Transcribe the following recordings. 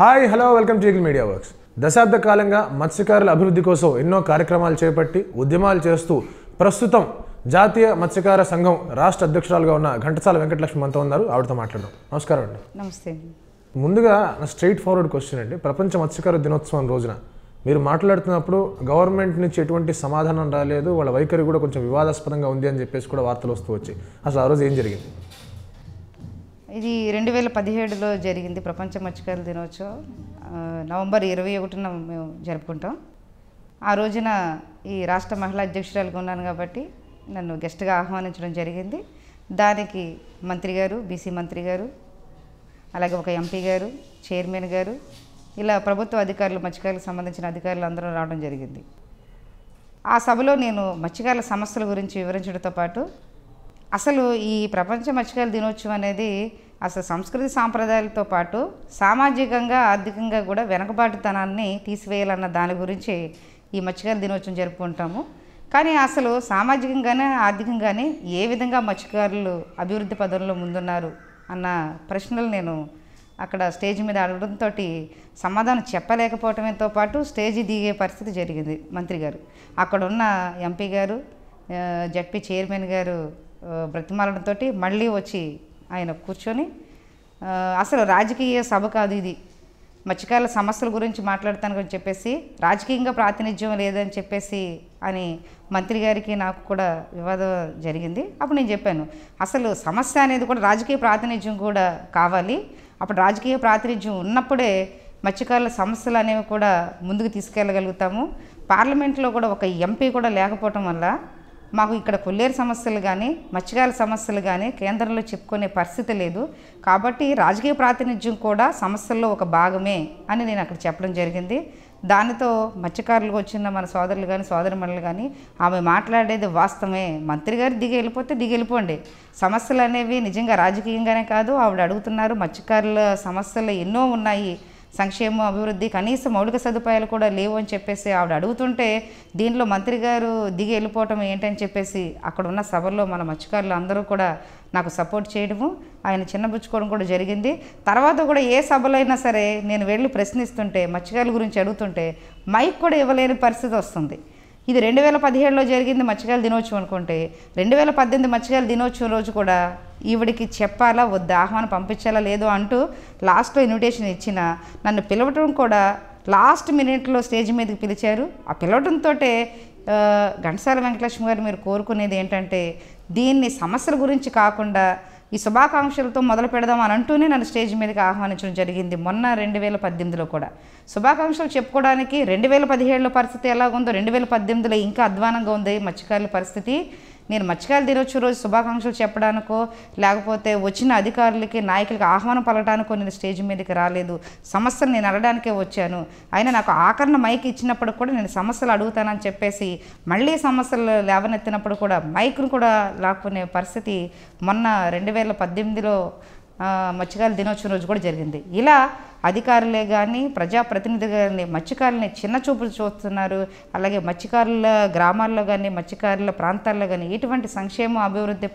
Hi hello welcome to eagle media works. దశాబ్ద కాలంగా మత్స్యకారుల అభివృద్ధి కోసం ఎన్నో కార్యక్రమాలు చేపట్టి ఉద్యమాలు చేస్తూ ప్రస్తుతం జాతీయ మత్స్యకార సంఘం రాష్ట్ర అధ్యక్షురాలుగా ఉన్న ఘంటసాల వెంకటలక్ష్మి మనతో ఉన్నారు. ఆవిడతో మాట్లాడదాం. నమస్కారం అండి. నమస్తే. ముందుగా స్ట్రైట్ ఫార్వర్డ్ క్వశ్చన్ అండి. ప్రపంచ మత్స్యకార దినోత్సవం రోజున మీరు మాట్లాడుతున్నప్పుడు గవర్నమెంట్ నుంచి ఎటువంటి సమాధానం రాలేదు, వాళ్ళ వైఖరి కూడా కొంచెం వివాదాస్పదంగా ఉంది అని చెప్పేసి కూడా వార్తలు వస్తూ వచ్చాయి. అసలు ఆ రోజు ఏం జరిగింది? ఇది 2017లో జరిగింది ప్రపంచ మత్స్యకారుల దినోత్సవం. నవంబర్ 21న మేము జరుపుకుంటాం. ఆ రోజున ఈ రాష్ట్ర మహిళా అధ్యక్షురాలుగా ఉన్నాను కాబట్టి నన్ను గెస్ట్గా ఆహ్వానించడం జరిగింది. దానికి మంత్రి గారు, బీసీ మంత్రి గారు, అలాగే ఒక ఎంపీ గారు, చైర్మన్ గారు, ఇలా ప్రభుత్వ అధికారులు, మత్స్యకారులకు సంబంధించిన అధికారులు అందరూ రావడం జరిగింది. ఆ సభలో నేను మత్స్యకారుల సమస్యల గురించి వివరించడంతో పాటు అసలు ఈ ప్రపంచ మత్స్యకారుల దినోత్సవం అనేది అసలు సంస్కృతి సాంప్రదాయాలతో పాటు సామాజికంగా, ఆర్థికంగా కూడా వెనకబాటుతనాన్ని తీసివేయాలన్న దాని గురించి ఈ మత్స్యకారుల దినోత్సవం జరుపుకుంటాము. కానీ అసలు సామాజికంగానే, ఆర్థికంగానే ఏ విధంగా మత్స్యకారులు అభివృద్ధి పదంలో ముందున్నారు అన్న ప్రశ్నలు నేను అక్కడ స్టేజ్ మీద అడగడంతో సమాధానం చెప్పలేకపోవటంతో పాటు స్టేజ్ దిగే పరిస్థితి జరిగింది. మంత్రి గారు, అక్కడ ఉన్న ఎంపీ గారు, జడ్పీ చైర్మన్ గారు బ్రతిమాలడంతో మళ్ళీ వచ్చి ఆయన కూర్చొని అసలు రాజకీయ సభ కాదు ఇది, మత్స్యకారుల సమస్యల గురించి మాట్లాడతానని చెప్పేసి రాజకీయంగా ప్రాతినిధ్యం లేదని చెప్పేసి అని మంత్రి గారికి నాకు కూడా వివాదం జరిగింది. అప్పుడు నేను చెప్పాను, అసలు సమస్య అనేది కూడా రాజకీయ ప్రాతినిధ్యం కూడా కావాలి. అప్పుడు రాజకీయ ప్రాతినిధ్యం ఉన్నప్పుడే మత్స్యకారుల సమస్యలు అనేవి కూడా ముందుకు తీసుకెళ్ళగలుగుతాము. పార్లమెంట్లో కూడా ఒక ఎంపీ కూడా లేకపోవటం వల్ల మాకు ఇక్కడ కొల్లేరు సమస్యలు కానీ, మత్స్యకారుల సమస్యలు కానీ కేంద్రంలో చెప్పుకునే పరిస్థితి లేదు. కాబట్టి రాజకీయ ప్రాతినిధ్యం కూడా సమస్యల్లో ఒక భాగమే అని నేను అక్కడ చెప్పడం జరిగింది. దానితో మత్స్యకారులకు వచ్చిన మన సోదరులు కానీ, సోదరిమణులు కానీ ఆమె మాట్లాడేది వాస్తవమే, మంత్రి గారు దిగి వెళ్ళిపోతే దిగి వెళ్ళిపోండి, సమస్యలు అనేవి నిజంగా రాజకీయంగానే కాదు, ఆవిడ అడుగుతున్నారు మత్స్యకారుల సమస్యలు ఎన్నో ఉన్నాయి, సంక్షేమం, అభివృద్ధి, కనీస మౌలిక సదుపాయాలు కూడా లేవు అని చెప్పేసి ఆవిడ అడుగుతుంటే దీనిలో మంత్రి గారు దిగి వెళ్ళిపోవటం ఏంటని చెప్పేసి అక్కడ ఉన్న సభల్లో మన మత్స్యకారులు అందరూ కూడా నాకు సపోర్ట్ చేయడము, ఆయన చిన్నబుచ్చుకోవడం కూడా జరిగింది. తర్వాత కూడా ఏ సభలో అయినా సరే నేను వెళ్ళి ప్రశ్నిస్తుంటే, మత్స్యకారుల గురించి అడుగుతుంటే మైక్ కూడా ఇవ్వలేని పరిస్థితి వస్తుంది. ఇది 2017లో జరిగింది మత్స్యకారుల దినోత్సవం అనుకుంటే, 2018 మత్స్యకారుల దినోత్సవం రోజు కూడా ఈవిడికి చెప్పాలా వద్దా, ఆహ్వానం పంపించాలా లేదో అంటూ లాస్ట్లో ఇన్విటేషన్ ఇచ్చిన నన్ను పిలవటం కూడా లాస్ట్ మినిట్లో స్టేజ్ మీదకి పిలిచారు. ఆ పిలవడంతో ఘంటసాల వెంకటలక్ష్మి గారు మీరు కోరుకునేది ఏంటంటే దీన్ని సమస్యల గురించి కాకుండా ఈ శుభాకాంక్షలతో మొదలు పెడదాం అని అంటూనే నన్ను స్టేజ్ మీదకి ఆహ్వానించడం జరిగింది. మొన్న 2018లో కూడా శుభాకాంక్షలు చెప్పుకోవడానికి 2017లో పరిస్థితి ఎలాగుందో 2018లో ఇంకా అధ్వానంగా ఉంది మత్స్యకారుల పరిస్థితి. నేను మత్స్యకారుల దినోత్సవం రోజు శుభాకాంక్షలు చెప్పడానికో లేకపోతే వచ్చిన అధికారులకి, నాయకులకి ఆహ్వానం పలకడానికో నేను స్టేజ్ మీదకి రాలేదు. సమస్యలు నేను అడగడానికే వచ్చాను. అయినా నాకు ఆఖరణ మైక్ ఇచ్చినప్పుడు కూడా నేను సమస్యలు అడుగుతానని చెప్పేసి మళ్ళీ సమస్యలు లేవనెత్తినప్పుడు కూడా మైక్ను కూడా లాక్కునే పరిస్థితి మొన్న 2018లో మత్స్యకారుల దినోత్సవం రోజు కూడా జరిగింది. ఇలా అధికారులే కానీ, ప్రజాప్రతినిధులు కానీ మత్స్యకారులని చిన్న చూపులు చూస్తున్నారు. అలాగే మత్స్యకారుల గ్రామాల్లో కానీ, మత్స్యకారుల ప్రాంతాల్లో కానీ ఎటువంటి సంక్షేమ, అభివృద్ధి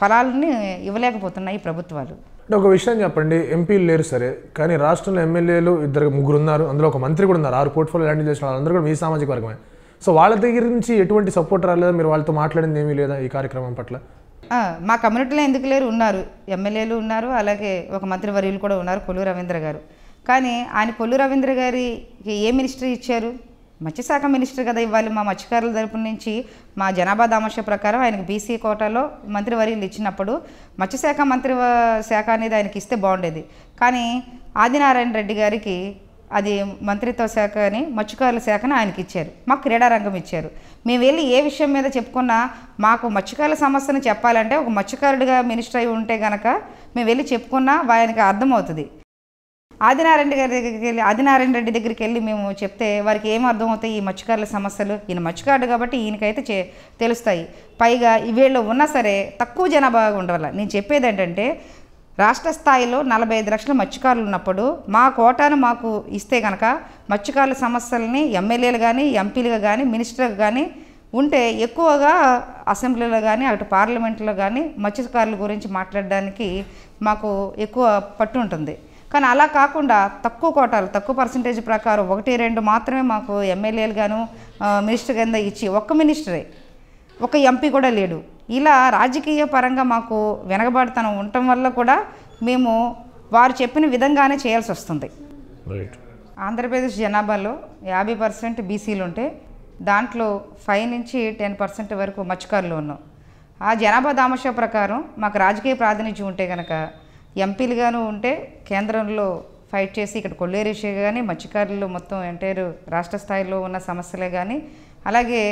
ఫలాలని ఇవ్వలేకపోతున్నాయి ప్రభుత్వాలు. అంటే ఒక విషయం చెప్పండి, ఎంపీలు లేరు సరే, కానీ రాష్ట్రంలో ఎమ్మెల్యేలు 2-3 ఉన్నారు, అందులో ఒక మంత్రి కూడా ఉన్నారు. 6 పోర్ట్ఫోలియో హ్యాండిల్ చేసిన వాళ్ళందరూ కూడా మీ సామాజిక వర్గమే. సో వాళ్ళ దగ్గర నుంచి ఎటువంటి సపోర్ట్ రాలేదా? మీరు వాళ్ళతో మాట్లాడింది ఏమీ లేదా ఈ కార్యక్రమం పట్ల? మా కమ్యూనిటీలో ఎందుకు లేరు, ఉన్నారు, ఎమ్మెల్యేలు ఉన్నారు, అలాగే ఒక మంత్రివర్యులు కూడా ఉన్నారు, కొల్లు రవీంద్ర గారు. కానీ ఆయన కొల్లు రవీంద్ర గారికి ఏ మినిస్ట్రీ ఇచ్చారు? మత్స్యశాఖ మినిస్టర్ కదా ఇవ్వాలి. మా మత్స్యకారుల తరపు నుంచి మా జనాభా దామాష ప్రకారం ఆయనకు బీసీ కోటాలో మంత్రివర్యులు ఇచ్చినప్పుడు మత్స్యశాఖ శాఖ అనేది ఆయనకి ఇస్తే బాగుండేది. కానీ ఆదినారాయణ రెడ్డి గారికి అది మంత్రిత్వ శాఖ అని మత్స్యకారుల శాఖని ఆయనకి ఇచ్చారు, మాకు క్రీడారంగం ఇచ్చారు. మేము వెళ్ళి ఏ విషయం మీద చెప్పుకున్నా మాకు మత్స్యకారుల సమస్యను చెప్పాలంటే ఒక మత్స్యకారుడిగా మినిస్టర్ అయి ఉంటే కనుక మేము వెళ్ళి చెప్పుకున్నా ఆయనకి అర్థమవుతుంది. ఆదినారాయణ రెడ్డి దగ్గరికి వెళ్ళి మేము చెప్తే వారికి ఏం అర్థమవుతాయి ఈ మత్స్యకారుల సమస్యలు? ఈయన మత్స్యకారుడు కాబట్టి ఈయనకైతే తెలుస్తాయి. పైగా వీళ్ళు ఉన్నా సరే తక్కువ జనాభా ఉండవల్ల నేను చెప్పేది ఏంటంటే రాష్ట్ర స్థాయిలో 45 లక్షల మత్స్యకారులు ఉన్నప్పుడు మా కోటాను మాకు ఇస్తే కనుక మత్స్యకారుల సమస్యలని ఎమ్మెల్యేలు కానీ, ఎంపీలుగా కానీ, మినిస్టర్గా కానీ ఉంటే ఎక్కువగా అసెంబ్లీలో కానీ, అటు పార్లమెంట్లో కానీ మత్స్యకారుల గురించి మాట్లాడడానికి మాకు ఎక్కువ పట్టు ఉంటుంది. కానీ అలా కాకుండా తక్కువ కోటాలు, తక్కువ పర్సంటేజ్ ప్రకారం 1-2 మాత్రమే మాకు ఎమ్మెల్యేలు గాను మినిస్టర్ కింద ఇచ్చి, ఒక్క మినిస్టరే, ఒక ఎంపీ కూడా లేడు. ఇలా రాజకీయ పరంగా మాకు వెనకబాటుతనం ఉండటం వల్ల కూడా మేము వారు చెప్పిన విధంగానే చేయాల్సి వస్తుంది. ఆంధ్రప్రదేశ్ జనాభాలో 50% బీసీలు ఉంటే దాంట్లో 5 నుంచి 10% వరకు మత్స్యకారులు ఉన్నాం. ఆ జనాభా దామాషా ప్రకారం మాకు రాజకీయ ప్రాతినిధ్యం ఉంటే కనుక ఎంపీలుగాను ఉంటే కేంద్రంలో ఫైట్ చేసి ఇక్కడ కొల్లేరేషే కానీ మత్స్యకారులు మొత్తం ఎంటైర్ రాష్ట్ర స్థాయిలో ఉన్న సమస్యలే కానీ, అలాగే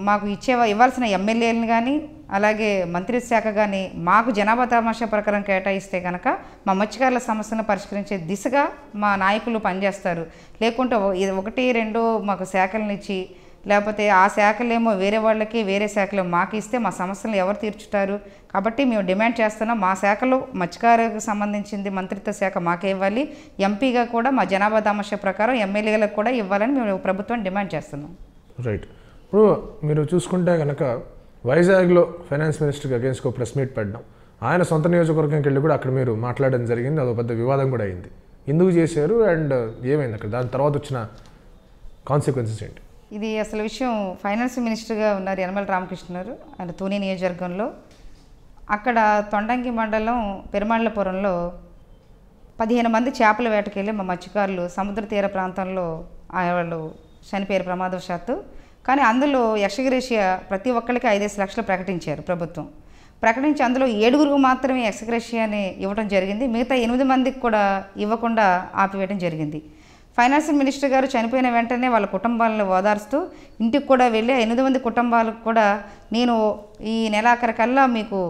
మాకు ఇవ్వాల్సిన ఎమ్మెల్యేలను కానీ అలాగే మంత్రి శాఖ కానీ మాకు జనాభా తమాషా ప్రకారం కేటాయిస్తే కనుక మా మత్స్యకారుల సమస్యలను పరిష్కరించే దిశగా మా నాయకులు పనిచేస్తారు. లేకుంటే 1-2 మాకు శాఖలను ఇచ్చి, లేకపోతే ఆ శాఖలేమో వేరే వాళ్ళకి, వేరే శాఖలు మాకు ఇస్తే మా సమస్యలను ఎవరు తీర్చుతారు? కాబట్టి మేము డిమాండ్ చేస్తున్నాం, మా శాఖలో మత్స్యకారులకు సంబంధించింది మంత్రిత్వ శాఖ మాకే ఇవ్వాలి, ఎంపీగా కూడా మా జనాభా తమాషా ప్రకారం ఎమ్మెల్యేలకు కూడా ఇవ్వాలని మేము ప్రభుత్వం డిమాండ్ చేస్తున్నాం. రైట్. ఇప్పుడు మీరు చూసుకుంటే కనుక వైజాగ్లో ఫైనాన్స్ మినిస్టర్కి అగేన్స్ట్గా ప్రెస్ మీట్ పెట్టడం, ఆయన సొంత నియోజకవర్గంకి వెళ్ళి కూడా అక్కడ మీరు మాట్లాడడం జరిగింది. అదొక పెద్ద వివాదం కూడా అయింది. ఎందుకు చేశారు అండ్ ఏమైంది అక్కడ? దాని తర్వాత వచ్చిన కాన్సిక్వెన్సెస్ ఏంటి? ఇది అసలు విషయం, ఫైనాన్స్ మినిస్టర్గా ఉన్నారు యనమల రామకృష్ణ గారు, ఆయన తూని నియోజకవర్గంలో. అక్కడ తొండంగి మండలం పెరుమాళ్లపురంలో 15 మంది చేపల వేటకెళ్ళి మా మత్స్యకారులు సముద్ర తీర ప్రాంతంలో వాళ్ళు చనిపోయారు ప్రమాదవశాత్తు. కానీ అందులో ఎక్స్గ్రేషియా ప్రతి ఒక్కరికి 5 లక్షలు ప్రకటించారు ప్రభుత్వం. ప్రకటించి అందులో 7 మాత్రమే ఎక్స్గ్రేషియాని ఇవ్వడం జరిగింది. మిగతా 8 మందికి కూడా ఇవ్వకుండా ఆపివేయడం జరిగింది. ఫైనాన్స్ మినిస్టర్ గారు చనిపోయిన వెంటనే వాళ్ళ కుటుంబాలను ఓదార్స్తూ ఇంటికి కూడా వెళ్ళి 8 మంది కుటుంబాలకు కూడా నేను ఈ నెలాఖరికల్లా మీకు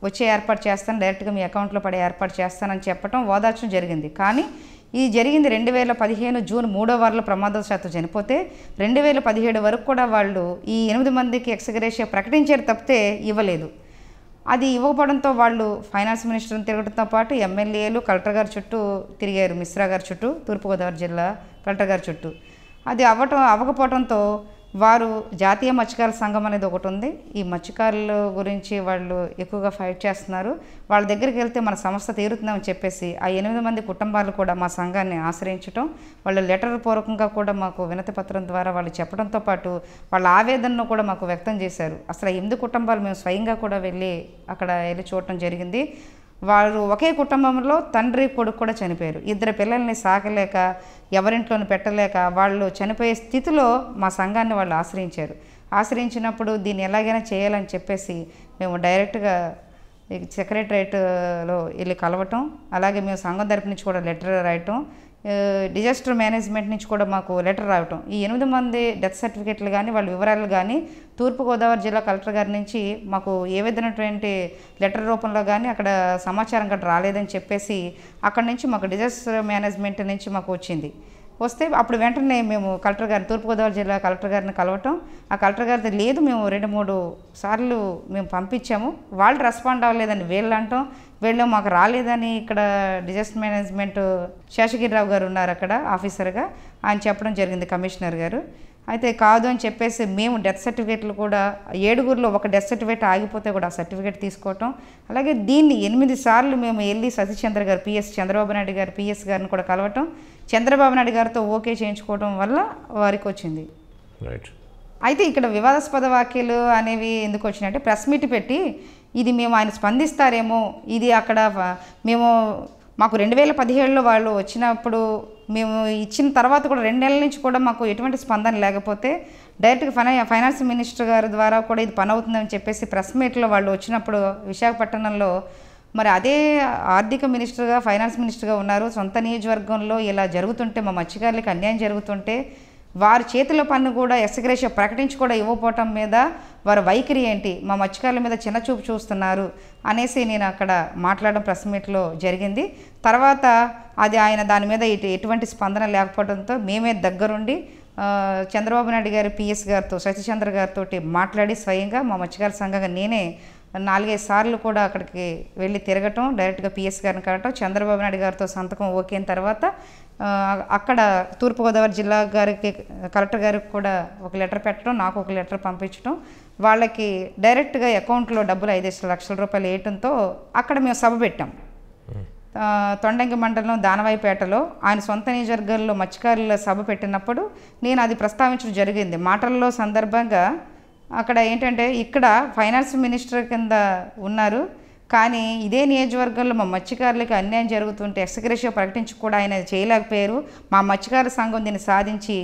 వచ్చే ఏర్పాటు చేస్తాను, డైరెక్ట్గా మీ అకౌంట్లో పడే ఏర్పాటు చేస్తానని చెప్పడం, ఓదార్చడం జరిగింది. కానీ ఇది జరిగింది 2015 జూన్ 3వ వారంలో ప్రమాదవశాత్తు చనిపోతే 2017 వరకు కూడా వాళ్ళు ఈ 8 మందికి ఎక్స్గ్రేషియా ప్రకటించారు తప్పితే ఇవ్వలేదు. అది ఇవ్వకపోవడంతో వాళ్ళు ఫైనాన్స్ మినిస్టర్ని తిరగడంతో పాటు ఎమ్మెల్యేలు కలెక్టర్ గారి చుట్టూ తిరిగారు, మిశ్రా గారి చుట్టూ, తూర్పుగోదావరి జిల్లా కలెక్టర్ గారి చుట్టూ. అది అవ్వకపోవడంతో వారు జాతీయ మత్స్యకారుల సంఘం అనేది ఒకటి ఉంది, ఈ మత్స్యకారుల గురించి వాళ్ళు ఎక్కువగా ఫైట్ చేస్తున్నారు, వాళ్ళ దగ్గరికి వెళ్తే మన సమస్య తీరుతుందని చెప్పేసి ఆ 8 మంది కుటుంబాలు కూడా మా సంఘాన్ని ఆశ్రయించడం, వాళ్ళు లెటర్ పూర్వకంగా కూడా మాకు వినతి పత్రం ద్వారా వాళ్ళు చెప్పడంతో పాటు వాళ్ళ ఆవేదనను కూడా మాకు వ్యక్తం చేశారు. అసలు 8 కుటుంబాలు మేము స్వయంగా కూడా వెళ్ళి చూడటం జరిగింది. వారు ఒకే కుటుంబంలో తండ్రి కొడుకు కూడా చనిపోయారు. 2 పిల్లల్ని సాకలేక, ఎవరింట్లోనూ పెట్టలేక వాళ్ళు చనిపోయే స్థితిలో మా సంఘాన్ని వాళ్ళు ఆశ్రయించినప్పుడు దీన్ని ఎలాగైనా చేయాలని చెప్పేసి మేము డైరెక్ట్గా సెక్రటరేట్లో వెళ్ళి కలవటం, అలాగే మేము సంఘం తరపు నుంచి కూడా లెటర్ రాయటం, డిజాస్టర్ మేనేజ్మెంట్ నుంచి కూడా మాకు లెటర్ రావటం. ఈ 8 మంది డెత్ సర్టిఫికెట్లు కానీ వాళ్ళ వివరాలు కానీ తూర్పుగోదావరి జిల్లా కలెక్టర్ గారి నుంచి మాకు ఏ విధమైనటువంటి లెటర్ రూపంలో కానీ అక్కడ సమాచారం గట్రా రాలేదని చెప్పేసి అక్కడి నుంచి మాకు డిజాస్టర్ మేనేజ్మెంట్ నుంచి మాకు వస్తే అప్పుడు వెంటనే మేము కలెక్టర్ గారిని, తూర్పుగోదావరి జిల్లా కలెక్టర్ గారిని కలవటం, ఆ కలెక్టర్ గారితో లేదు మేము 2-3 సార్లు మేము పంపించాము, వాళ్ళు రెస్పాండ్ అవ్వలేదని వీళ్ళు అంటాం, వీళ్ళు మాకు రాలేదని ఇక్కడ డిజాస్టర్ మేనేజ్మెంట్ శేషగిరిరావు గారు ఉన్నారు అక్కడ ఆఫీసర్గా, ఆయన చెప్పడం జరిగింది కమిషనర్ గారు. అయితే కాదు అని చెప్పేసి మేము డెత్ సర్టిఫికేట్లు కూడా 7లో ఒక డెత్ సర్టిఫికేట్ ఆగిపోతే కూడా ఆ సర్టిఫికేట్ తీసుకోవటం, అలాగే దీన్ని 8 సార్లు మేము వెళ్ళి సతీశ్చంద్ర గారు పిఎస్, చంద్రబాబు నాయుడు గారు పిఎస్ గారిని కూడా కలవటం, చంద్రబాబు నాయుడు గారితో ఓకే చేయించుకోవడం వల్ల వారికి వచ్చింది. అయితే ఇక్కడ వివాదాస్పద వ్యాఖ్యలు అనేవి ఎందుకు వచ్చినాయంటే ప్రెస్ మీట్ పెట్టి ఇది మేము ఆయన స్పందిస్తారేమో, ఇది అక్కడ మాకు 2017లో వాళ్ళు వచ్చినప్పుడు మేము ఇచ్చిన తర్వాత కూడా 2 నెలల నుంచి కూడా మాకు ఎటువంటి స్పందన లేకపోతే డైరెక్ట్గా ఫైనాన్స్ మినిస్టర్ గారి ద్వారా కూడా ఇది పని అవుతుందని చెప్పేసి ప్రెస్ మీట్లో వాళ్ళు వచ్చినప్పుడు విశాఖపట్నంలో మరి అదే ఆర్థిక మినిస్టర్గా ఫైనాన్స్ మినిస్టర్గా ఉన్నారు, సొంత నియోజకవర్గంలో ఇలా జరుగుతుంటే మా మత్స్యకారులకు అన్యాయం జరుగుతుంటే వారి చేతిలో పన్ను కూడా ఎక్స్గ్రేషియా ప్రకటించి కూడా ఇవ్వకపోవటం మీద వారి వైఖరి ఏంటి, మా మత్స్యకారుల మీద చిన్న చూపు చూస్తున్నారు అనేసి నేను అక్కడ మాట్లాడడం ప్రెస్ మీట్లో జరిగింది. తర్వాత అది ఆయన దాని మీద ఎటువంటి స్పందన లేకపోవడంతో మేమే దగ్గరుండి చంద్రబాబు నాయుడు గారి పిఎస్ గారితో సతీశ్చంద్ర గారితో మాట్లాడి స్వయంగా మా మత్స్యకారుల సంఘంగా నేనే 4-5 సార్లు కూడా అక్కడికి వెళ్ళి తిరగటం, డైరెక్ట్గా పిఎస్ గారిని కలవటం, చంద్రబాబు నాయుడు గారితో సంతకం ఓకే అయిన తర్వాత అక్కడ తూర్పుగోదావరి జిల్లా గారికి కలెక్టర్ గారికి కూడా ఒక లెటర్ పెట్టడం, నాకు ఒక లెటర్ పంపించడం, వాళ్ళకి డైరెక్ట్గా అకౌంట్లో డబ్బులు 5 లక్షల రూపాయలు వేయటంతో అక్కడ మేము సభ పెట్టాం. తొండంగి మండలం దానవాయిపేటలో ఆయన సొంత నియోజకవర్గంలో మత్స్యకారుల సభ పెట్టినప్పుడు నేను అది ప్రస్తావించడం జరిగింది. మాటల్లో సందర్భంగా అక్కడ ఏంటంటే ఇక్కడ ఫైనాన్స్ మినిస్టర్ కింద ఉన్నారు, కానీ ఇదే నియోజకవర్గంలో మా మత్స్యకారులకు అన్యాయం జరుగుతుంటే ఎక్స్గ్రేషియో ప్రకటించి కూడా ఆయన చేయలేకపోయారు. మా మత్స్యకారుల సంఘం దీన్ని సాధించి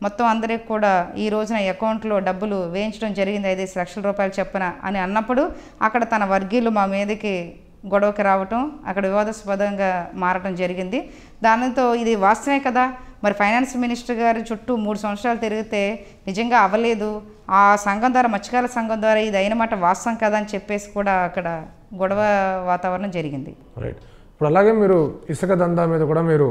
మొత్తం అందరికి కూడా ఈ రోజున అకౌంట్లో డబ్బులు వేయించడం జరిగింది, 5 లక్షల రూపాయలు చెప్పన అని అన్నప్పుడు అక్కడ తన వర్గీయులు మా మీదకి గొడవకి రావటం, అక్కడ వివాదాస్పదంగా మారటం జరిగింది. దానితో ఇది వాస్తవమే కదా, మరి ఫైనాన్స్ మినిస్టర్ గారి చుట్టూ 3 సంవత్సరాలు తిరిగితే నిజంగా అవ్వలేదు, ఆ సంఘం ద్వారా మత్స్యకారుల సంఘం ద్వారా ఇది అయిన మాట వాస్తవం కదా అని చెప్పేసి కూడా అక్కడ గొడవ వాతావరణం జరిగింది. రైట్. ఇప్పుడు అలాగే మీరు ఇసుక దందా మీద కూడా మీరు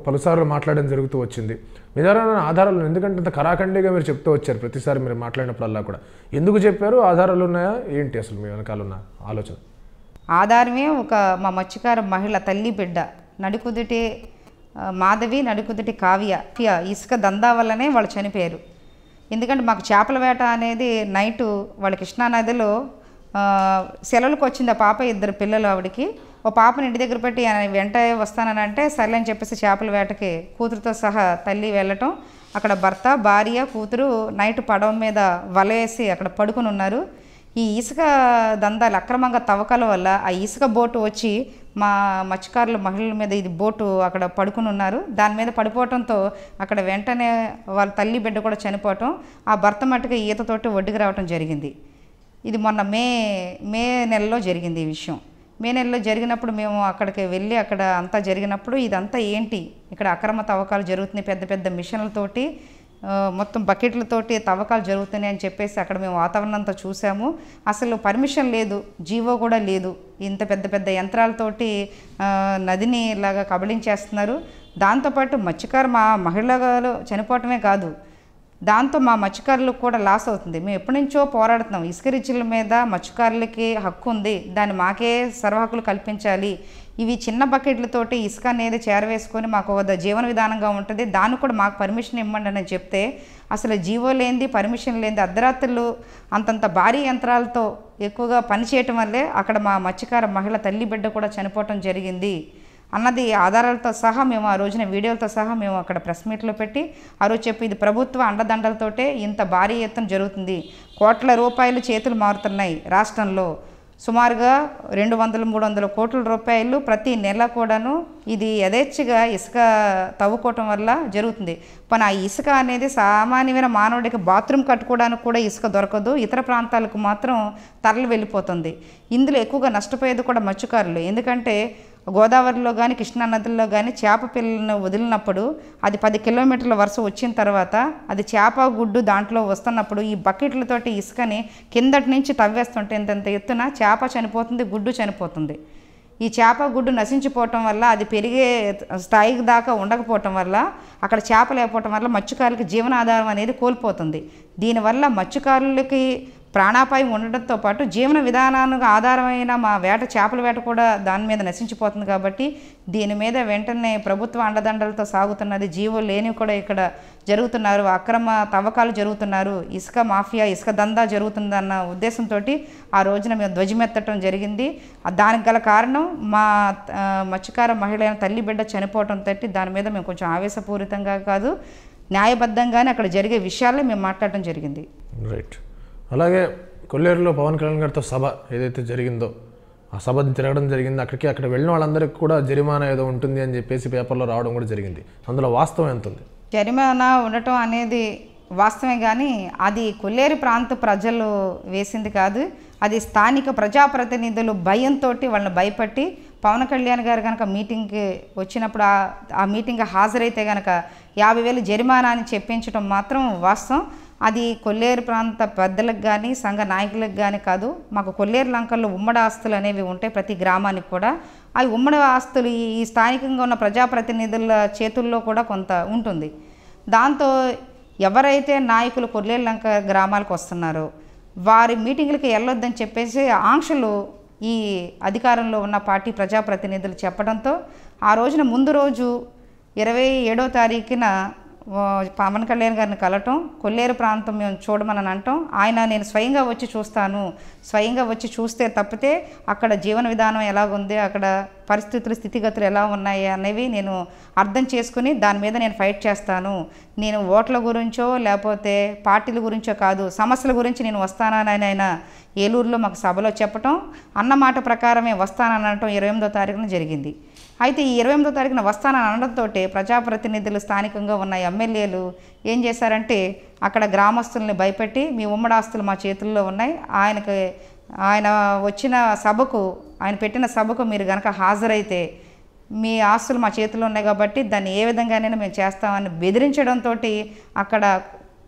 పలుసార్లు మాట్లాడడం జరుగుతూ వచ్చింది. మీ దగ్గర ఆధారాలు ఎందుకంటే ఇంత కరాఖండిగా మీరు చెప్తూ వచ్చారు ప్రతిసారి మీరు మాట్లాడినప్పుడల్లా కూడా, ఎందుకు చెప్పారు? ఆధారాలు ఉన్నాయా ఏంటి అసలు మీ వెనకాల ఉన్న ఆలోచన? ఆధారమే ఒక మా మత్స్యకార మహిళ తల్లి బిడ్డ నడుకుదుటి మాధవి, నడుకుదుటి కావ్య ఇసుక దందా వల్లనే వాళ్ళు చనిపోయారు. ఎందుకంటే మాకు చేపల వేట అనేది నైటు వాళ్ళ కృష్ణానదిలో సెలవులకు వచ్చింది. ఆ పాప 2 పిల్లలు ఆవిడకి. ఓ పాపని ఇంటి దగ్గర పెట్టి వెంట వస్తానని అంటే సర్లే అని చెప్పేసి చేపల వేటకి కూతురుతో సహా తల్లి వెళ్ళటం, అక్కడ భర్త, భార్య, కూతురు నైట్ పడవ మీద వల వేసి అక్కడ పడుకుని ఉన్నారు. ఈ ఇసుక దందాలు అక్రమంగా తవ్వకాల వల్ల ఆ ఇసుక బోటు వచ్చి మా మత్స్యకారుల మహిళల మీద ఇది బోటు అక్కడ పడుకుని ఉన్నారు. దాని మీద పడిపోవడంతో అక్కడ వెంటనే వాళ్ళ తల్లి బిడ్డ కూడా చనిపోవటం, ఆ భర్త మట్టుగా ఈతతోటి ఒడ్డుకు రావటం జరిగింది. ఇది మొన్న మే నెలలో జరిగింది ఈ విషయం. మే నెలలో జరిగినప్పుడు మేము అక్కడికి వెళ్ళి అక్కడ అంతా జరిగినప్పుడు ఇదంతా ఏంటి, ఇక్కడ అక్రమ తవ్వకాలు జరుగుతున్నాయి, పెద్ద పెద్ద మిషన్లతోటి మొత్తం బకెట్లతోటి తవ్వకాలు జరుగుతున్నాయి అని చెప్పేసి అక్కడ మేము వాతావరణం అంతా చూసాము. అసలు పర్మిషన్ లేదు, జీవో కూడా లేదు, ఇంత పెద్ద పెద్ద యంత్రాలతోటి నదిని ఇలాగా కబళించేస్తున్నారు. దాంతోపాటు మా మహిళలు చనిపోవటమే కాదు, దాంతో మా మత్స్యకారులకు కూడా లాస్ అవుతుంది. మేము ఎప్పటి నుంచో పోరాడుతున్నాం, ఇసుక రీచ్ల మీద మత్స్యకారులకి హక్కు ఉంది, దాన్ని మాకే సర్వహక్కులు కల్పించాలి, ఇవి చిన్న బకెట్లతోటి ఇసుక అనేది చేరవేసుకొని మాకు ఒక జీవన విధానంగా ఉంటుంది, దాన్ని కూడా మాకు పర్మిషన్ ఇవ్వండి అని చెప్తే అసలు జీవో లేనిది, పర్మిషన్ లేనిది, అర్ధరాత్రులు అంతంత భారీ యంత్రాలతో ఎక్కువగా పనిచేయటం వల్లే అక్కడ మా మత్స్యకార మహిళ తల్లి బిడ్డ కూడా చనిపోవటం జరిగింది అన్నది ఆధారాలతో సహా మేము ఆ రోజున వీడియోలతో సహా మేము అక్కడ ప్రెస్ మీట్లో పెట్టి ఆ రోజు చెప్పి ఇది ప్రభుత్వ అండదండలతోటే ఇంత భారీ ఎత్తున జరుగుతుంది, కోట్ల రూపాయలు చేతులు మారుతున్నాయి రాష్ట్రంలో, సుమారుగా 200-300 కోట్ల రూపాయలు ప్రతి నెల కూడాను ఇది యథేచ్ఛగా ఇసుక తవ్వుకోవటం వల్ల జరుగుతుంది. పని ఆ ఇసుక అనేది సామాన్యమైన మానవుడికి బాత్రూమ్ కట్టుకోవడానికి కూడా ఇసుక దొరకదు, ఇతర ప్రాంతాలకు మాత్రం తరలి వెళ్ళిపోతుంది. ఇందులో ఎక్కువగా నష్టపోయేది కూడా మత్స్యకారులు. ఎందుకంటే గోదావరిలో కానీ కృష్ణా నదుల్లో కానీ చేప పిల్లలను వదిలినప్పుడు అది 10 కిలోమీటర్ల వరుస వచ్చిన తర్వాత అది చేప గుడ్డు దాంట్లో వస్తున్నప్పుడు ఈ బకెట్లతోటి ఇసుకని కిందటి నుంచి తవ్వేస్తుంటే ఇంత ఎత్తున చేప చనిపోతుంది, గుడ్డు చనిపోతుంది. ఈ చేప గుడ్డు నశించిపోవటం వల్ల అది పెరిగే స్థాయికి దాకా ఉండకపోవటం వల్ల అక్కడ చేప లేకపోవటం వల్ల మత్స్యకారులకి జీవనాధారం అనేది కోల్పోతుంది. దీనివల్ల మత్స్యకారులకి ప్రాణాపాయం ఉండడంతో పాటు జీవన విధానానికి ఆధారమైన మా చేపల వేట కూడా దాని మీద నశించిపోతుంది. కాబట్టి దీని మీద వెంటనే ప్రభుత్వ అండదండలతో సాగుతున్నది, జీవో లేనివి కూడా ఇక్కడ జరుగుతున్నారు, అక్రమ తవ్వకాలు జరుగుతున్నారు, ఇసుక మాఫియా, ఇసుక దందా జరుగుతుందన్న ఉద్దేశంతో ఆ రోజున మేము ధ్వజమెత్తటం జరిగింది. దానికి గల కారణం మా మత్స్యకార మహిళ తల్లి బిడ్డ చనిపోవటం తట్టి దాని మీద మేము కొంచెం ఆవేశపూరితంగా కాదు, న్యాయబద్ధంగానే అక్కడ జరిగే విషయాలే మేము మాట్లాడటం జరిగింది. రైట్. అలాగే కొల్లేరులో పవన్ కళ్యాణ్ గారితో సభ ఏదైతే జరిగిందో ఆ సభ తిరగడం జరిగింది, అక్కడ వెళ్ళిన వాళ్ళందరికీ కూడా జరిమానా ఏదో ఉంటుంది అని చెప్పేసి పేపర్లో రావడం కూడా జరిగింది. అందులో వాస్తవం ఎంత ఉంది? జరిమానా ఉండటం అనేది వాస్తవమే, కానీ అది కొల్లేరు ప్రాంత ప్రజలు వేసింది కాదు, అది స్థానిక ప్రజాప్రతినిధులు భయంతో వాళ్ళని భయపట్టి పవన్ కళ్యాణ్ గారు కనుక మీటింగ్కి వచ్చినప్పుడు ఆ మీటింగ్కి హాజరైతే కనుక 50,000 జరిమానా అని చెప్పించడం మాత్రం వాస్తవం. అది కొల్లేరు ప్రాంత పెద్దలకు కానీ సంఘ నాయకులకు కానీ కాదు, మాకు కొల్లేరు లంకల్లో ఉమ్మడి ఆస్తులు అనేవి ఉంటాయి ప్రతి గ్రామానికి కూడా. ఆ ఉమ్మడి ఆస్తులు ఈ స్థానికంగా ఉన్న ప్రజాప్రతినిధుల చేతుల్లో కూడా కొంత ఉంటుంది. దాంతో ఎవరైతే నాయకులు కొల్లేరు లంక గ్రామాలకు వస్తున్నారో వారి మీటింగ్లకి వెళ్ళొద్దని చెప్పేసి ఆంక్షలు ఈ అధికారంలో ఉన్న పార్టీ ప్రజాప్రతినిధులు చెప్పడంతో ఆ రోజున ముందు రోజు 27వ తారీఖున పవన్ కళ్యాణ్ గారిని కలవటం, కొల్లేరు ప్రాంతం మేము చూడమని అంటాం. ఆయన నేను స్వయంగా వచ్చి చూస్తాను, స్వయంగా వచ్చి చూస్తే తప్పితే అక్కడ జీవన విధానం ఎలాగుంది, అక్కడ పరిస్థితులు స్థితిగతులు ఎలా ఉన్నాయి అనేవి నేను అర్థం చేసుకుని దాని మీద నేను ఫైట్ చేస్తాను. నేను ఓట్ల గురించో లేకపోతే పార్టీల గురించో కాదు, సమస్యల గురించి నేను వస్తానని ఆయన ఏలూరులో మాకు సభలో చెప్పటం, అన్నమాట ప్రకారమే వస్తానని అనటం 28వ తారీఖున జరిగింది. అయితే ఈ 28వ తారీఖున వస్తానని అనడంతో ప్రజాప్రతినిధులు, స్థానికంగా ఉన్న ఎమ్మెల్యేలు ఏం చేశారంటే అక్కడ గ్రామస్తుల్ని భయపెట్టి మీ ఉమ్మడి ఆస్తులు మా చేతుల్లో ఉన్నాయి, ఆయన వచ్చిన సభకు, ఆయన పెట్టిన సభకు మీరు కనుక హాజరైతే మీ ఆస్తులు మా చేతుల్లో ఉన్నాయి కాబట్టి దాన్ని ఏ విధంగానైనా మేము చేస్తామని బెదిరించడంతో అక్కడ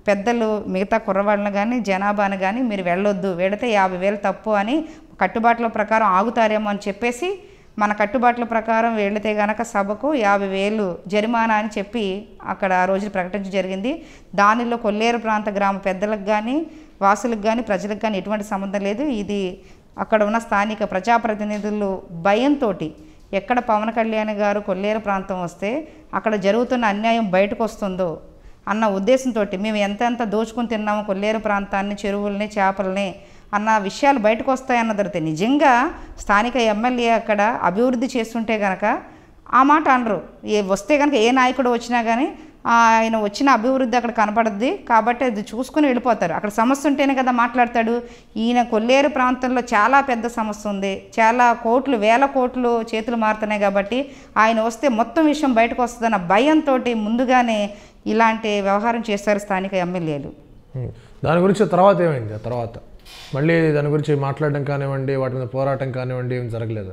పెద్దలు మిగతా కుర్రవాళ్ళని కానీ జనాభాని కానీ మీరు వెళ్ళొద్దు, వెడితే 50,000 తప్పు అని కట్టుబాట్ల ప్రకారం ఆగుతారేమో అని చెప్పేసి మన కట్టుబాట్ల ప్రకారం వెళితే గనక సభకు 50,000 జరిమానా అని చెప్పి అక్కడ ఆ రోజు ప్రకటించడం జరిగింది. దానిలో కొల్లేరు ప్రాంత గ్రామ పెద్దలకు కానీ వాసులకు కానీ ప్రజలకు కానీ ఎటువంటి సంబంధం లేదు. ఇది అక్కడ ఉన్న స్థానిక ప్రజాప్రతినిధులు భయంతో ఎక్కడ పవన్ కళ్యాణ్ గారు కొల్లేరు ప్రాంతం వస్తే అక్కడ జరుగుతున్న అన్యాయం బయటకు వస్తుందో అన్న ఉద్దేశంతో మేము ఎంత దోచుకుని తిన్నామో కొల్లేరు ప్రాంతాన్ని, చెరువుల్ని, చేపల్ని అన్న విషయాలు బయటకు వస్తాయన్న దొరికితే నిజంగా స్థానిక ఎమ్మెల్యే అక్కడ అభివృద్ధి చేస్తుంటే కనుక ఆ మాట అనరు. వస్తే కనుక ఏ నాయకుడు వచ్చినా కానీ ఆయన వచ్చిన అభివృద్ధి అక్కడ కనపడుద్ది కాబట్టి అది చూసుకుని వెళ్ళిపోతారు. అక్కడ సమస్య ఉంటేనే కదా మాట్లాడతాడు. ఈయన కొల్లేరు ప్రాంతంలో చాలా పెద్ద సమస్య ఉంది, చాలా కోట్లు, వేల కోట్లు చేతులు మారుతున్నాయి కాబట్టి ఆయన వస్తే మొత్తం విషయం బయటకు వస్తుందన్న భయంతో ముందుగానే ఇలాంటి వ్యవహారం చేస్తారు స్థానిక ఎమ్మెల్యేలు. దాని గురించి తర్వాత ఏమైంది? తర్వాత మళ్ళీ దాని గురించి మాట్లాడడం కానివ్వండి, వాటి మీద పోరాటం కానివ్వండి ఏం జరగలేదు?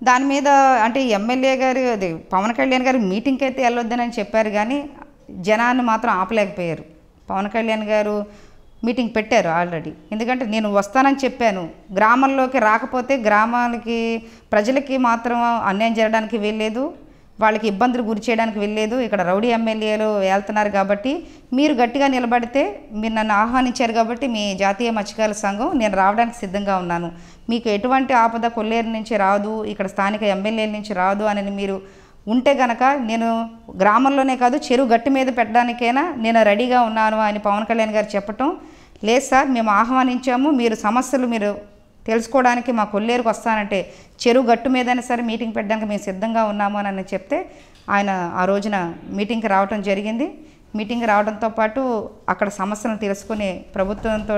దాని మీద అంటే ఎమ్మెల్యే గారు అది పవన్ కళ్యాణ్ గారు మీటింగ్కి అయితే వెళ్ళొద్దని చెప్పారు కానీ జనాన్ని మాత్రం ఆపలేకపోయారు. పవన్ కళ్యాణ్ గారు మీటింగ్ పెట్టారు ఆల్రెడీ, ఎందుకంటే నేను వస్తానని చెప్పాను, గ్రామంలోకి రాకపోతే గ్రామాలకి ప్రజలకి మాత్రం అన్యాయం జరగడానికి వెళ్ళలేదు, వాళ్ళకి ఇబ్బందులు గురి చేయడానికి వెళ్ళలేదు, ఇక్కడ రౌడీ ఎమ్మెల్యేలు వెళ్తున్నారు కాబట్టి మీరు గట్టిగా నిలబడితే, మీరు నన్ను ఆహ్వానించారు కాబట్టి మీ జాతీయ మత్స్యకారుల సంఘం నేను రావడానికి సిద్ధంగా ఉన్నాను, మీకు ఎటువంటి ఆపద కొల్లేరు నుంచి రాదు, ఇక్కడ స్థానిక ఎమ్మెల్యేల నుంచి రాదు అని మీరు ఉంటే గనక నేను గ్రామంలోనే కాదు చెరువు గట్టి మీద పెట్టడానికైనా నేను రెడీగా ఉన్నాను అని పవన్ కళ్యాణ్ గారు చెప్పటం, లేదు సార్ మేము ఆహ్వానించాము, మీరు సమస్యలు మీరు తెలుసుకోవడానికి మా కొల్లేరుకు వస్తానంటే చెరువు గట్టు మీదైనా సరే మీటింగ్ పెట్టడానికి మేము సిద్ధంగా ఉన్నాము అని చెప్తే ఆయన ఆ రోజున మీటింగ్కి రావడం జరిగింది. మీటింగ్ రావడంతో పాటు అక్కడ సమస్యలను తెలుసుకుని ప్రభుత్వంతో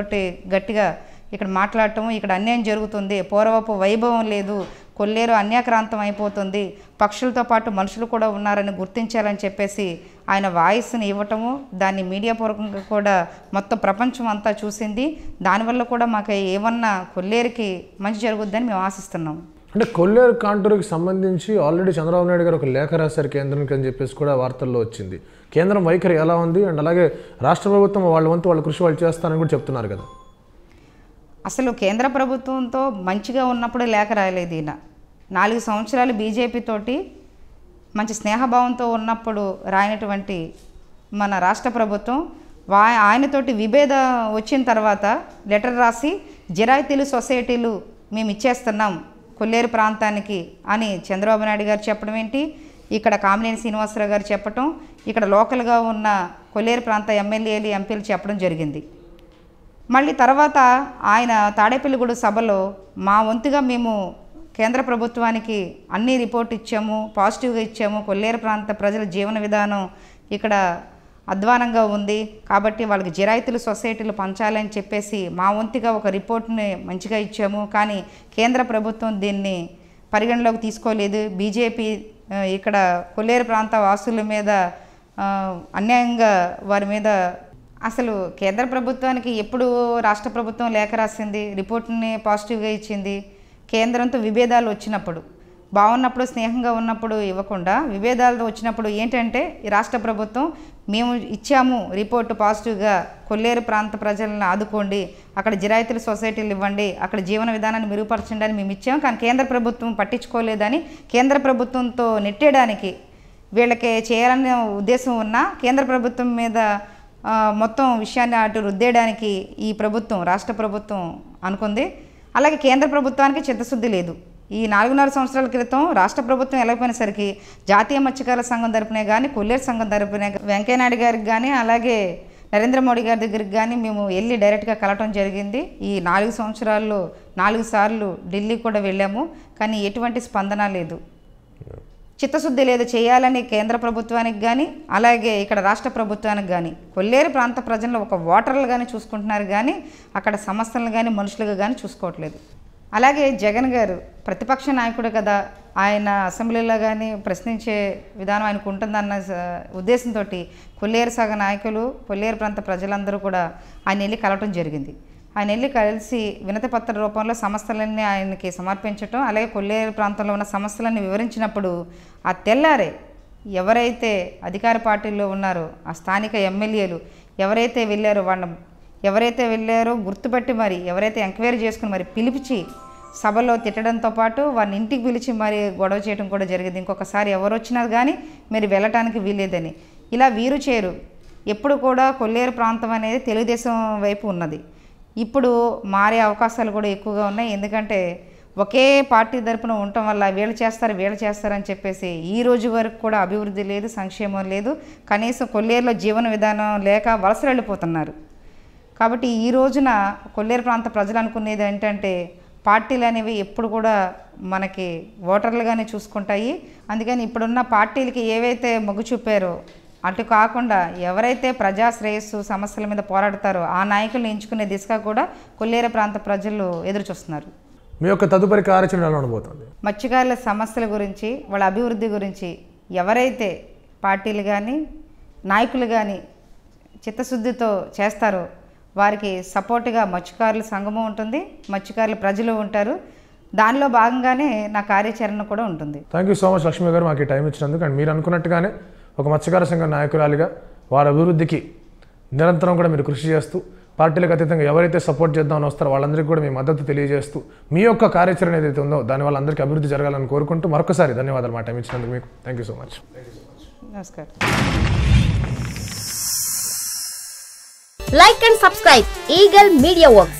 గట్టిగా ఇక్కడ మాట్లాడటం, ఇక్కడ అన్యాయం జరుగుతుంది, పూర్వపు వైభవం లేదు, కొల్లేరు అన్యాక్రాంతం అయిపోతుంది, పక్షులతో పాటు మనుషులు కూడా ఉన్నారని గుర్తించాలని చెప్పేసి ఆయన వాయిస్ని ఇవ్వటము, దాన్ని మీడియా పూర్వకంగా కూడా మొత్తం ప్రపంచం అంతా చూసింది. దానివల్ల కూడా మాకు ఏమన్నా కొల్లేరుకి మంచి జరుగుద్దని మేము ఆశిస్తున్నాం. అంటే కొల్లేరు కాంటూరుకి సంబంధించి ఆల్రెడీ చంద్రబాబు నాయుడు గారు ఒక లేఖ రాశారు కేంద్రానికి అని చెప్పేసి కూడా వార్తల్లో వచ్చింది. కేంద్రం వైఖరి ఎలా ఉంది అండ్ అలాగే రాష్ట్ర ప్రభుత్వం వాళ్ళ వంతు వాళ్ళ కృషి వాళ్ళు చేస్తారని కూడా చెప్తున్నారు కదా. అసలు కేంద్ర ప్రభుత్వంతో మంచిగా ఉన్నప్పుడు లేఖ రాయలేదు ఈయన. 4 సంవత్సరాలు బీజేపీ తోటి మంచి స్నేహభావంతో ఉన్నప్పుడు రాయనటువంటి మన రాష్ట్ర ప్రభుత్వం ఆయనతోటి విభేదం వచ్చిన తర్వాత లెటర్ రాసి జిరాయితీలు సొసైటీలు మేము ఇచ్చేస్తున్నాం కొల్లేరు ప్రాంతానికి అని చంద్రబాబు నాయుడు గారు చెప్పడం ఏంటి, ఇక్కడ కామినేని శ్రీనివాసరావు గారు చెప్పటం, ఇక్కడ లోకల్గా ఉన్న కొల్లేరు ప్రాంత ఎమ్మెల్యేలు ఎంపీలు చెప్పడం జరిగింది. మళ్ళీ తర్వాత ఆయన తాడేపల్లిగూడ సభలో మా వంతుగా మేము కేంద్ర ప్రభుత్వానికి అన్ని రిపోర్ట్ ఇచ్చాము, పాజిటివ్గా ఇచ్చాము, కొల్లేరు ప్రాంత ప్రజల జీవన విధానం ఇక్కడ అధ్వానంగా ఉంది కాబట్టి వాళ్ళకి జిరాయితీలు సొసైటీలు పంచాలని చెప్పేసి మా వంతుగా ఒక రిపోర్ట్ని మంచిగా ఇచ్చాము. కానీ కేంద్ర ప్రభుత్వం దీన్ని పరిగణలోకి తీసుకోలేదు. బీజేపీ ఇక్కడ కొల్లేరు ప్రాంత వాసుల మీద అన్యాయంగా వారి మీద అసలు కేంద్ర ప్రభుత్వానికి ఎప్పుడు రాష్ట్ర ప్రభుత్వం లేఖ రాసింది, రిపోర్ట్ని పాజిటివ్గా ఇచ్చింది. కేంద్రంతో విభేదాలు వచ్చినప్పుడు, బాగున్నప్పుడు స్నేహంగా ఉన్నప్పుడు ఇవ్వకుండా విభేదాలు వచ్చినప్పుడు ఏంటంటే ఈ రాష్ట్ర ప్రభుత్వం మేము ఇచ్చాము రిపోర్టు పాజిటివ్గా, కొల్లేరు ప్రాంత ప్రజలను ఆదుకోండి, అక్కడ జిరాయితీలు సొసైటీలు ఇవ్వండి, అక్కడ జీవన విధానాన్ని మెరుగుపరచండి అని మేము ఇచ్చాము. కానీ కేంద్ర ప్రభుత్వం పట్టించుకోలేదని కేంద్ర ప్రభుత్వంతో నెట్టేయడానికి వీళ్ళకి చేయాలనే ఉద్దేశం ఉన్నా కేంద్ర ప్రభుత్వం మీద మొత్తం విషయాన్ని అటు రుద్దేయడానికి ఈ ప్రభుత్వం రాష్ట్ర ప్రభుత్వం అనుకుంది. అలాగే కేంద్ర ప్రభుత్వానికి చిత్తశుద్ధి లేదు. ఈ 4.5 సంవత్సరాల క్రితం రాష్ట్ర ప్రభుత్వం వెళ్ళకపోయినసరికి జాతీయ మత్స్యకారుల సంఘం తరపునే కానీ కొల్లేరు సంఘం తరపునే వెంకయ్యనాయుడు గారికి కానీ అలాగే నరేంద్ర మోడీ గారి దగ్గరికి కానీ మేము వెళ్ళి డైరెక్ట్గా కలవటం జరిగింది. ఈ 4 సంవత్సరాల్లో 4 సార్లు ఢిల్లీ కూడా వెళ్ళాము, కానీ ఎటువంటి స్పందన లేదు, చిత్తశుద్ధి లేదు చేయాలని కేంద్ర ప్రభుత్వానికి కానీ అలాగే ఇక్కడ రాష్ట్ర ప్రభుత్వానికి కానీ. కొల్లేరు ప్రాంత ప్రజలను ఒక ఓటర్లు కానీ చూసుకుంటున్నారు కానీ అక్కడ సమస్యలను కానీ మనుషులుగా కానీ చూసుకోవట్లేదు. అలాగే జగన్ గారు ప్రతిపక్ష నాయకుడు కదా, ఆయన అసెంబ్లీలో కానీ ప్రశ్నించే విధానం ఆయనకు ఉంటుందన్న ఉద్దేశంతో కొల్లేరు సగ నాయకులు కొల్లేరు ప్రాంత ప్రజలందరూ కూడా ఆయన వెళ్ళి కలవటం జరిగింది. ఆయన వెళ్ళి కలిసి వినతి పత్ర రూపంలో సమస్యలన్నీ ఆయనకి సమర్పించటం, అలాగే కొల్లేరు ప్రాంతంలో ఉన్న సమస్యలన్నీ వివరించినప్పుడు ఆ తెల్లారే ఎవరైతే అధికార పార్టీలో ఉన్నారో ఆ స్థానిక ఎమ్మెల్యేలు ఎవరైతే వెళ్ళారో గుర్తుపట్టి మరి ఎవరైతే ఎంక్వైరీ చేసుకుని మరి పిలిపించి సభలో తిట్టడంతో పాటు వారిని ఇంటికి పిలిచి మరి గొడవ చేయడం కూడా జరిగింది. ఇంకొకసారి ఎవరు వచ్చినా కానీ మీరు వెళ్ళటానికి వీలేదని. ఇలా వీరు చేరు ఎప్పుడు కూడా కొల్లేరు ప్రాంతం అనేది తెలుగుదేశం వైపు ఉన్నది. ఇప్పుడు మారే అవకాశాలు కూడా ఎక్కువగా ఉన్నాయి. ఎందుకంటే ఒకే పార్టీ తరపున ఉండటం వల్ల వీళ్ళు చేస్తారని చెప్పేసి ఈ రోజు వరకు కూడా అభివృద్ధి లేదు, సంక్షేమం లేదు, కనీసం కొల్లేరులో జీవన విధానం లేక వలసలు వెళ్ళిపోతున్నారు. కాబట్టి ఈ రోజున కొల్లేరు ప్రాంత ప్రజలు అనుకునేది ఏంటంటే పార్టీలు అనేవి ఎప్పుడు కూడా మనకి ఓటర్లుగానే చూసుకుంటాయి. అందుకని ఇప్పుడున్న పార్టీలకి ఏవైతే మొగ్గు చూపారో అటు కాకుండా ఎవరైతే ప్రజా శ్రేయస్సు సమస్యల మీద పోరాడతారో ఆ నాయకులను ఎంచుకునే దిశగా కూడా కొల్లేరు ప్రాంత ప్రజలు ఎదురు చూస్తున్నారు. మీ యొక్క తదుపరి కార్యాచరణ ఎలా ఉండబోతుంది? మత్స్యకారుల సమస్యల గురించి, వాళ్ళ అభివృద్ధి గురించి ఎవరైతే పార్టీలు కానీ నాయకులు కానీ చిత్తశుద్ధితో చేస్తారో వారికి సపోర్ట్గా మత్స్యకారుల సంఘము ఉంటుంది, మత్స్యకారుల ప్రజలు ఉంటారు. దానిలో భాగంగానే నా కార్యాచరణ కూడా ఉంటుంది. Thank you so much Lakshmi గారు మాకు ఈ టైం ఇచ్చినందుకు. అండ్ మీరు అనుకున్నట్టుగానే ఒక మత్స్యకార సంఘ నాయకురాలిగా వారి అభివృద్ధికి నిరంతరం కూడా మీరు కృషి చేస్తూ పార్టీలకు అతీతంగా ఎవరైతే సపోర్ట్ చేద్దామని వస్తారో వాళ్ళందరికీ కూడా మీ మద్దతు తెలియజేస్తూ మీ యొక్క కార్యాచరణ ఏదైతే ఉందో దానివల్ల అందరికీ అభివృద్ధి జరగాలని కోరుకుంటూ మరొకసారి ధన్యవాదాలు మా టైం ఇచ్చినందుకు మీకు. Thank you so much. నమస్కారం. Like and subscribe Eagle Media Works.